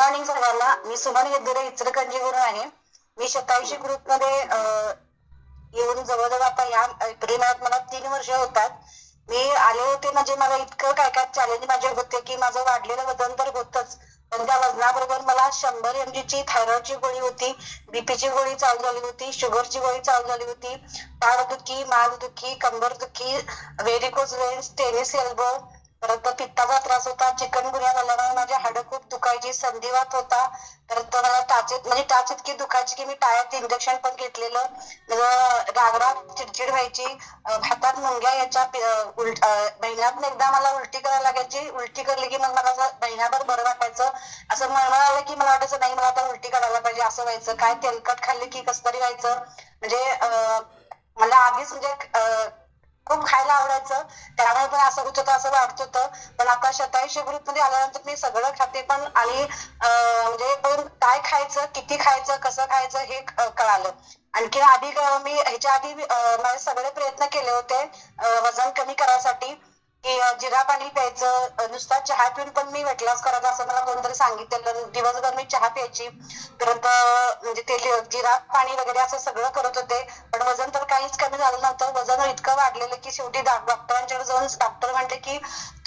Morning सगळ्यांना. मी सुमन येदुरे इचलकरंजीवरून आहे. मी 27 ग्रुपमध्ये येऊन जवळजवळ आता या एप्रिल महिन्यात मला 3 वर्ष होतात. मी आले होते म्हणजे मला इतकं काय काय चॅलेंज माझे होते की माझं वाढलेलं वजन तर होतच, पण त्या वजनाबरोबर मला 100 mg ची थायरॉइडची गोळी होती, बीपीची गोळी चालू झाली होती, शुगरची गोळी चालू झाली होती, पाठदुखी, मानदुखी, कंबरदुखी, व्हेरिकोज व्हेन्स, टेनिस एल्बो, परत पित्ताचा त्रास होता, चिकनगुन्या झाल्यामुळे माझे हाडं खूप दुखायची, संधिवात होता, परत मला टाचेत म्हणजे टाच इतकी दुखायची की मी टाळ्यात इंजेक्शन पण घेतलेलं. रागराग चिडचिड व्हायची, हातात मुंग्या याच्या, महिन्यातून एकदा मला उलटी करायला लागायची. उलटी करली की मग मला असं महिनाभर बरं वाटायचं. असं मळमळ आलं की मला वाटायचं नाही मला आता उलटी करायला पाहिजे, असं व्हायचं. काय तेलकट खाल्ली की कसं तरी व्हायचं. म्हणजे मला आधीच म्हणजे खूप खायला आवडायचं, त्यामुळे पण असं होत होतं, असं वाटत होतं. पण आता 27 ग्रुपमध्ये आल्यानंतर मी सगळं खाते पण, आणि म्हणजे पण काय खायचं, किती खायचं, कसं खायचं हे कळालं. आणखी आधी मी ह्याच्या आधी माझे सगळे प्रयत्न केले होते वजन कमी करायसाठी, की जिरा पाणी प्यायचं, नुसता चहा पिऊन पण मी वेट लॉस करायचा असं मला कोणतरी सांगितलेलं. दिवसभर मी चहा प्यायची, परत म्हणजे ते जिरा पाणी वगैरे असं सगळं करत होते, पण वजन तर काहीच कमी झालं नव्हतं. वजन इतकं वाढलेलं की शेवटी डॉक्टरांच्याकडे जाऊन डॉक्टर म्हणले की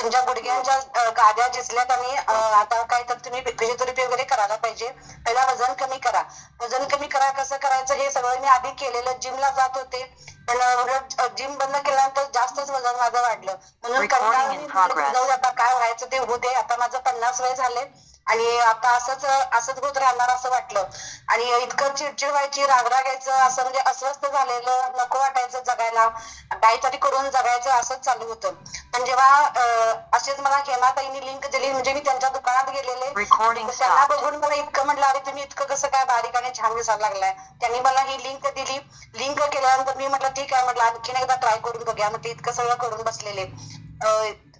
तुमच्या गुडघ्यांच्या गाद्या झिजल्यात आणि आता काय तर तुम्ही फिजिओथेरपी वगैरे करायला पाहिजे, पहिला वजन कमी करा. वजन कमी करा कसं करायचं हे सगळं मी आधी केलेलं. जिमला जात होते, पण उलट जिम बंद केल्यानंतर जास्तच वजन माझं वाढलं. म्हणून जाऊ आता काय व्हायचं ते होऊ दे. आता माझं 50 वय झाले आणि आता असंच होत राहणार असं वाटलं. आणि इतकं चिडचिड व्हायची, रागराग यायचं, असं म्हणजे अस्वस्थ झालेलं, नको वाटायचं जगायला, काहीतरी करून जगायचं असंच चालू होतं. पण जेव्हा असेच मला हेमाताईंनी लिंक दिली, म्हणजे मी त्यांच्या दुकानात गेलेले, त्यांना बघून मला इतकं म्हटलं अरे तुम्ही इतकं कसं काय बारीक आणि छान दिसायला लागलाय. त्यांनी मला ही लिंक दिली. लिंक केल्यानंतर मी म्हटलं ठीक आहे, म्हटलं आणखीन एकदा ट्राय करून बघूया. म्हटलं इतकं सगळं करून बसलेले.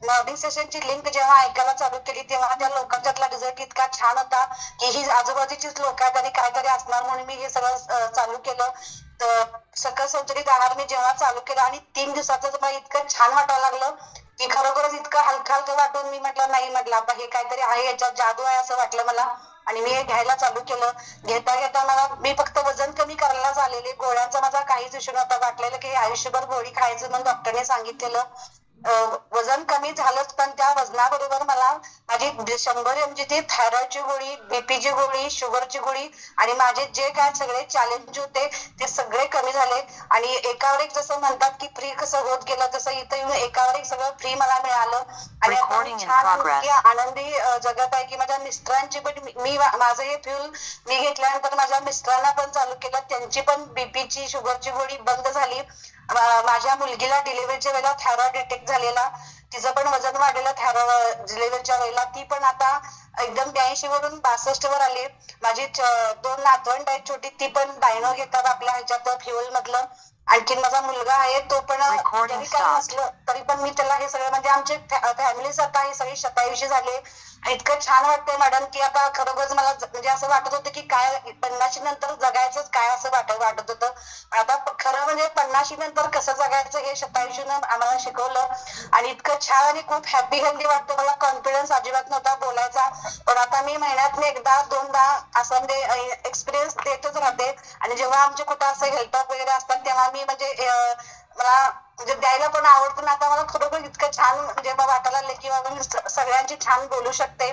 मॉर्निंग सेशनची लिंक जेव्हा ऐकायला चालू केली तेव्हा त्या लोकांच्यातला रिझल्ट इतका छान होता की ही आजूबाजूचीच लोक आहेत आणि काहीतरी असणार म्हणून मी हे सगळं चालू केलं. तर सकल संतुलित आहार मी जेव्हा चालू केला आणि 3 दिवसातच मला इतकं छान वाटायला लागलं की खरोखरच इतकं हलकं हलकं वाटून मी म्हटलं नाही, म्हटलं आता हे काहीतरी आहे, याच्यात जादू आहे असं वाटलं मला. आणि मी हे घ्यायला चालू केलं. घेता घेता मला मी फक्त वजन कमी करायलाच आलेले, गोळ्यांचा माझा काहीच इश्यू नव्हता. वाटलेलं की आयुष्यभर गोळी खायचं म्हणून डॉक्टरने सांगितलेलं. वजन कमी झालंच, पण त्या वजनाबरोबर मला माझी 100 mg ती थायरॉइडची गोळी, बीपीची गोळी, शुगरची गोळी आणि माझे जे काय सगळे चॅलेंज होते ते सगळे कमी झाले. आणि एकावर एक जसं म्हणतात की फ्री कसं होत गेलं तसं इथं येऊन एकावर एक सगळं फ्री मला मिळालं. आणि आता मी छान आनंदी जगत आहे की माझ्या मिस्टरांची पण मी माझं हे फ्यूल मी घेतल्यानंतर माझ्या मिस्टरांना पण चालू केलं. त्यांची पण बीपीची शुगरची गोळी बंद झाली. माझ्या मुलगीला डिलिव्हरीच्या वेळेला थायरॉइड अटॅक झालेला, तिचं पण वजन वाढलेलं थायरॉइड डिलिव्हरीच्या वेळेला. ती पण आता एकदम 82 वरून 62 वर आली. माझी 2 नातवंड आहेत छोटी, ती पण डायनो घेतात आपल्या ह्याच्यात फ्युएल मधलं. आणखीन माझा मुलगा आहे तो पण जरी काही नसलं तरी पण मी त्याला हे सगळं म्हणजे आमचे फॅमिलीच आता हे सगळे 27 झाले. इतकं छान वाटतंय मॅडम की आता खरोखरच मला म्हणजे असं वाटत होतं की काय 50 नंतर जगायचंच काय असं वाटत होतं. आता खरं म्हणजे 50 नंतर कसं जगायचं हे 27 आम्हाला शिकवलं. आणि इतकं छान आणि खूप हॅपी हेल्दी वाटतं. मला कॉन्फिडन्स अजिबात नव्हता बोलायचा, पण आता मी महिन्यातून एकदा दोनदा असं म्हणजे एक्सपिरियन्स देतच राहते. आणि जेव्हा आमचे कुठं असं हेल्पअप वगैरे असतात तेव्हा मी म्हणजे मला म्हणजे द्यायला पण आवडतं. आता मला खरोखर इतकं छान म्हणजे वाटायला लागलं की बाबा मी सगळ्यांची छान बोलू शकते.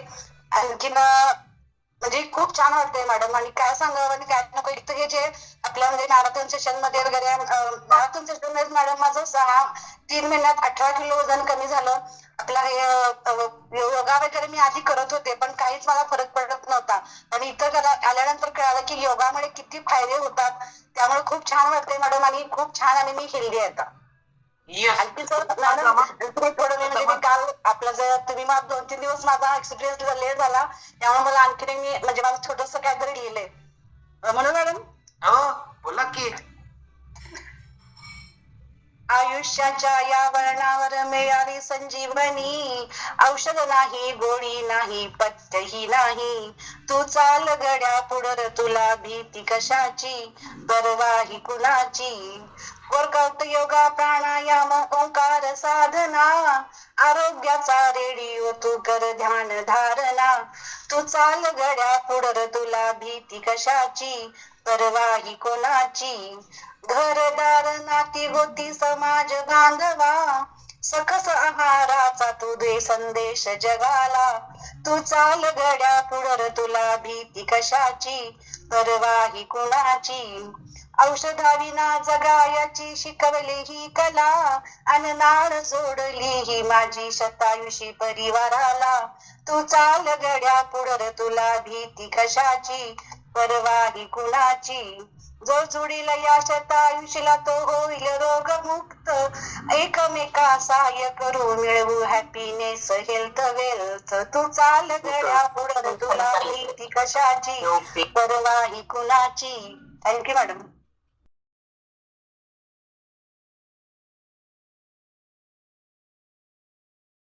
आणखीन म्हणजे खूप छान वाटतंय मॅडम. आणि काय सांगावं आणि काय नको, इथं हे जे आपल्या म्हणजे मॅरेथॉन सेशन मध्ये वगैरे मॅरेथॉन सेशन मध्ये मॅडम माझं 3 महिन्यात 18 किलो वजन कमी झालं. आपला हे योगा वगैरे मी आधी करत होते पण काहीच मला फरक पडत नव्हता, पण इथं आल्यानंतर कळालं की योगामुळे किती फायदे होतात. त्यामुळे खूप छान वाटतंय मॅडम आणि खूप छान आणि मी हेल्दी आहे आता. आणखी सर मॅडम तुम्ही थोडं म्हणजे मी काल आपलं जर तुम्ही मला 2-3 दिवस माझा एक्सपिरियन्स लेट झाला त्यामुळे मला आणखी मी म्हणजे माझं छोटस काहीतरी लिहिलंय म्हणून मॅडम. हो बोला की. आयुष्याच्या या वळणावर मिळाली संजीवनी, औषध नाही, गोळी नाही, पथ्यही नाही. तू चाल गड्या पुढं, तुला भीती कशाची, परवाही कुणाची. वर्कआउट, योगा, प्राणायाम, ओंकार साधना, आरोग्याचा रेडिओ तू कर ध्यान धारणा. ना. तू चाल गड्या पुढं तुला भीती कशाची, परवाही कोणाची. घरदार नाती गोती समाज बांधवा, सकस आहाराचा तू दे संदेश जगाला. तू चाल गड्या पुढं तुला भीती कशाची, परवाही कुणाची. औषधाविना जगायची शिकवली ही कला, अन नाळ जोडली ही माझी शतायुषी परिवाराला. तू चाल गड्या पुढं तुला भीती कशाची, परवाही कुणाची. जो जुडील या शतायुषीला तो होईल रोगमुक्त, एकमेका सहाय्य करू मिळवू हॅपीनेस हेल्थ वेल्थ. तू चाल गड्या पुढं तुला भीती कशाची, परवाही कुणाची. Thank you madam.